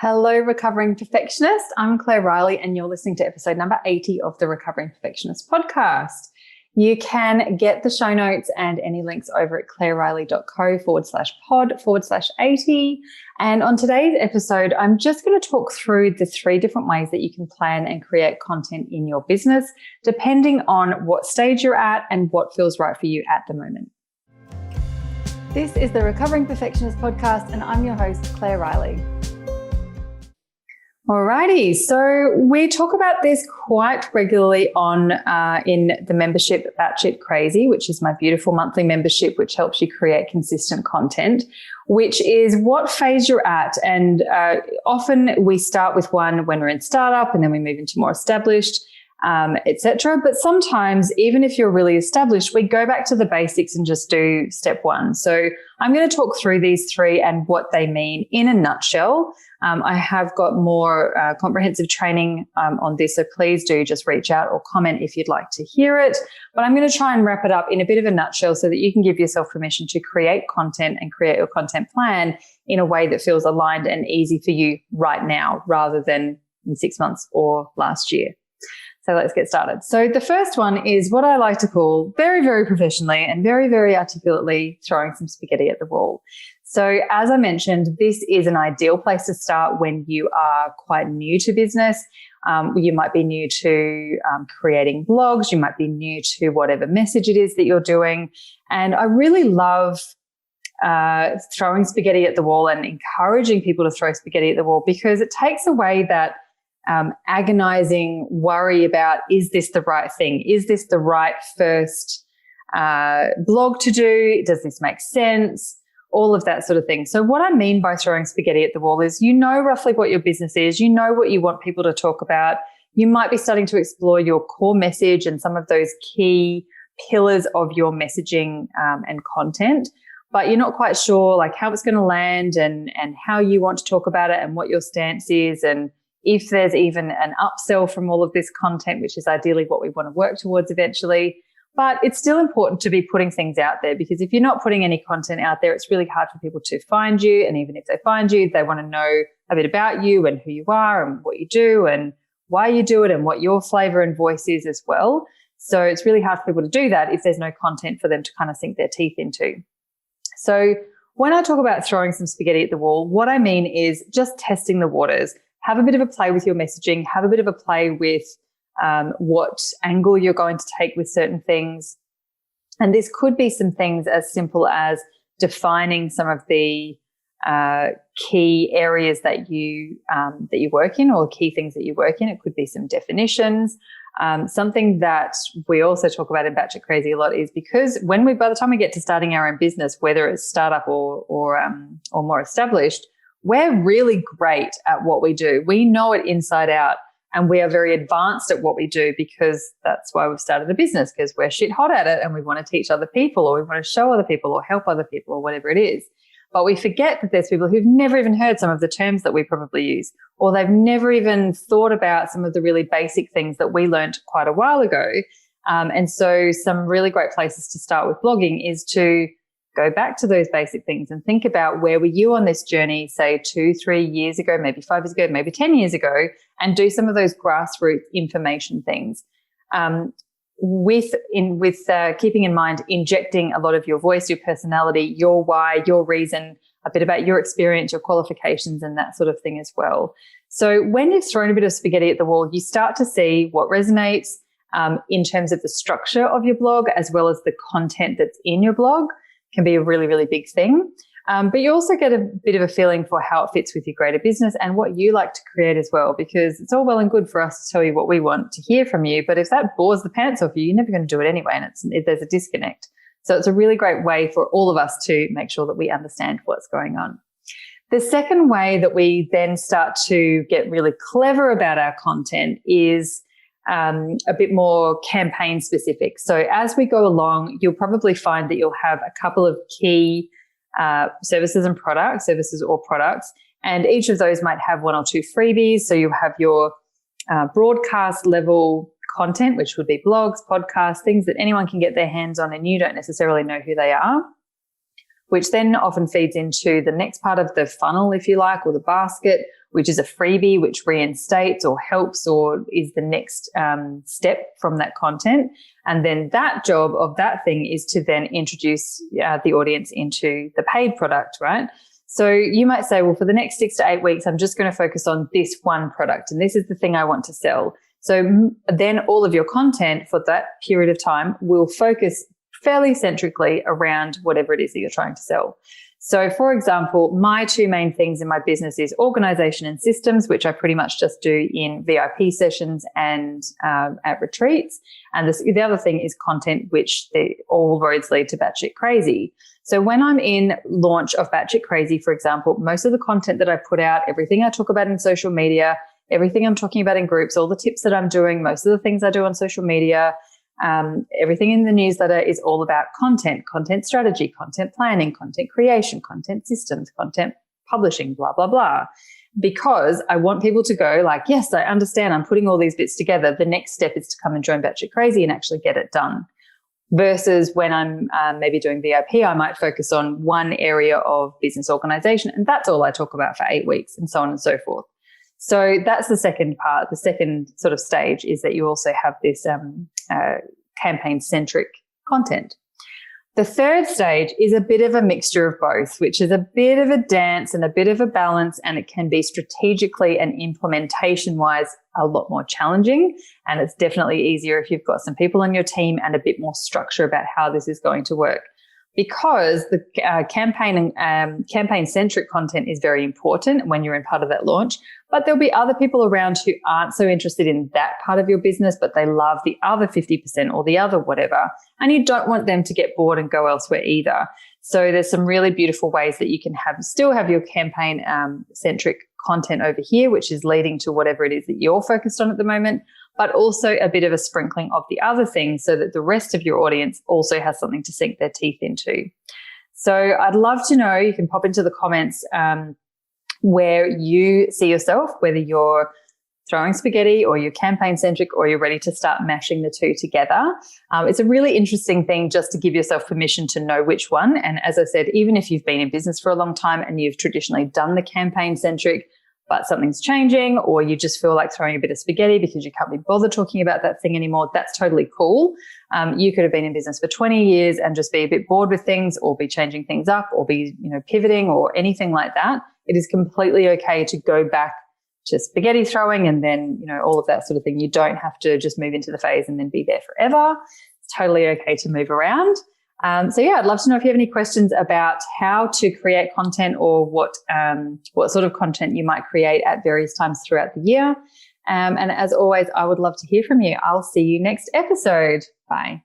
Hello, Recovering Perfectionist. I'm Claire Riley, and you're listening to episode number 80 of the Recovering Perfectionist Podcast. You can get the show notes and any links over at claireriley.co/pod/80. And on today's episode, I'm just going to talk through the 3 different ways that you can plan and create content in your business, depending on what stage you're at and what feels right for you at the moment. This is the Recovering Perfectionist Podcast, and I'm your host, Claire Riley. Alrighty, so we talk about this quite regularly on in the membership Batshit Crazy, which is my beautiful monthly membership, which helps you create consistent content, which is what phase you're at. And often we start with one when we're in startup, and then we move into more established, etc. But sometimes, even if you're really established, we go back to the basics and just do step 1. So I'm going to talk through these 3 and what they mean in a nutshell. I have got more comprehensive training on this, so please do just reach out or comment if you'd like to hear it. But I'm going to try and wrap it up in a bit of a nutshell so that you can give yourself permission to create content and create your content plan in a way that feels aligned and easy for you right now rather than in 6 months or last year. So let's get started. So the first one is what I like to call very, very professionally and very, very articulately throwing some spaghetti at the wall. So as I mentioned, this is an ideal place to start when you are quite new to business. You might be new to creating blogs. You might be new to whatever message it is that you're doing. And I really love throwing spaghetti at the wall and encouraging people to throw spaghetti at the wall because it takes away that agonizing worry about, is this the right thing? Is this the right first blog to do? Does this make sense? All of that sort of thing. So what I mean by throwing spaghetti at the wall is you know roughly what your business is. You know what you want people to talk about. You might be starting to explore your core message and some of those key pillars of your messaging and content, but you're not quite sure like how it's going to land and how you want to talk about it and what your stance is and if there's even an upsell from all of this content, which is ideally what we want to work towards eventually. But it's still important to be putting things out there because if you're not putting any content out there, it's really hard for people to find you. And even if they find you, they want to know a bit about you and who you are and what you do and why you do it and what your flavor and voice is as well. So it's really hard for people to do that if there's no content for them to kind of sink their teeth into. So when I talk about throwing some spaghetti at the wall, what I mean is just testing the waters. Have a bit of a play with your messaging, have a bit of a play with what angle you're going to take with certain things. And this could be some things as simple as defining some of the key areas that you work in or key things that you work in. It could be some definitions. Something that we also talk about in Batshit Crazy a lot is because by the time we get to starting our own business, whether it's startup or more established, we're really great at what we do. We know it inside out. And we are very advanced at what we do because that's why we've started a business, because we're shit hot at it and we want to teach other people or we want to show other people or help other people or whatever it is. But we forget that there's people who've never even heard some of the terms that we probably use, or they've never even thought about some of the really basic things that we learned quite a while ago. And so some really great places to start with blogging is to go back to those basic things and think about where were you on this journey, say 2-3 years ago, maybe 5 years ago, maybe 10 years ago, and do some of those grassroots information things. With keeping in mind injecting a lot of your voice, your personality, your why, your reason, a bit about your experience, your qualifications, and that sort of thing as well. So when you've thrown a bit of spaghetti at the wall, you start to see what resonates in terms of the structure of your blog as well as the content that's in your blog. Can be a really, really big thing. But you also get a bit of a feeling for how it fits with your greater business and what you like to create as well, because it's all well and good for us to tell you what we want to hear from you. But if that bores the pants off you, you're never going to do it anyway. And there's a disconnect. So it's a really great way for all of us to make sure that we understand what's going on. The second way that we then start to get really clever about our content is a bit more campaign specific. So as we go along, you'll probably find that you'll have a couple of key services or products, and each of those might have 1 or 2 freebies. So you have your broadcast level content, which would be blogs, podcasts, things that anyone can get their hands on and you don't necessarily know who they are. which then often feeds into the next part of the funnel, if you like, or the basket, which is a freebie, which reinstates or helps or is the next step from that content. And then that job of that thing is to then introduce the audience into the paid product, right? So you might say, well, for the next 6 to 8 weeks, I'm just going to focus on this one product, and this is the thing I want to sell. So then all of your content for that period of time will focus fairly centrically around whatever it is that you're trying to sell. So for example, my two main things in my business is organization and systems, which I pretty much just do in VIP sessions and at retreats. And the other thing is content, which all roads lead to Batshit Crazy. So when I'm in launch of Batshit Crazy, for example, most of the content that I put out, everything I talk about in social media, everything I'm talking about in groups, all the tips that I'm doing, most of the things I do on social media, everything in the newsletter is all about content strategy, content planning, content creation, content systems, content publishing, blah, blah, blah. Because I want people to go like, yes, I understand. I'm putting all these bits together. The next step is to come and join Batshit Crazy and actually get it done. Versus when I'm maybe doing VIP, I might focus on one area of business organization, and that's all I talk about for 8 weeks, and so on and so forth. So that's the second part. The second sort of stage is that you also have this campaign-centric content. The third stage is a bit of a mixture of both, which is a bit of a dance and a bit of a balance, and it can be strategically and implementation-wise a lot more challenging. And it's definitely easier if you've got some people on your team and a bit more structure about how this is going to work. Because the campaign-centric content is very important when you're in part of that launch, but there'll be other people around who aren't so interested in that part of your business, but they love the other 50% or the other whatever, and you don't want them to get bored and go elsewhere either. So there's some really beautiful ways that you can still have your campaign-centric content over here, which is leading to whatever it is that you're focused on at the moment, but also a bit of a sprinkling of the other things so that the rest of your audience also has something to sink their teeth into. So I'd love to know, you can pop into the comments where you see yourself, whether you're throwing spaghetti or you're campaign-centric or you're ready to start mashing the two together. It's a really interesting thing just to give yourself permission to know which one. And as I said, even if you've been in business for a long time and you've traditionally done the campaign-centric, but something's changing, or you just feel like throwing a bit of spaghetti because you can't be bothered talking about that thing anymore, that's totally cool. You could have been in business for 20 years and just be a bit bored with things, or be changing things up, or be, pivoting or anything like that. It is completely okay to go back to spaghetti throwing and then, all of that sort of thing. You don't have to just move into the phase and then be there forever. It's totally okay to move around. So I'd love to know if you have any questions about how to create content, or what sort of content you might create at various times throughout the year. And as always, I would love to hear from you. I'll see you next episode. Bye.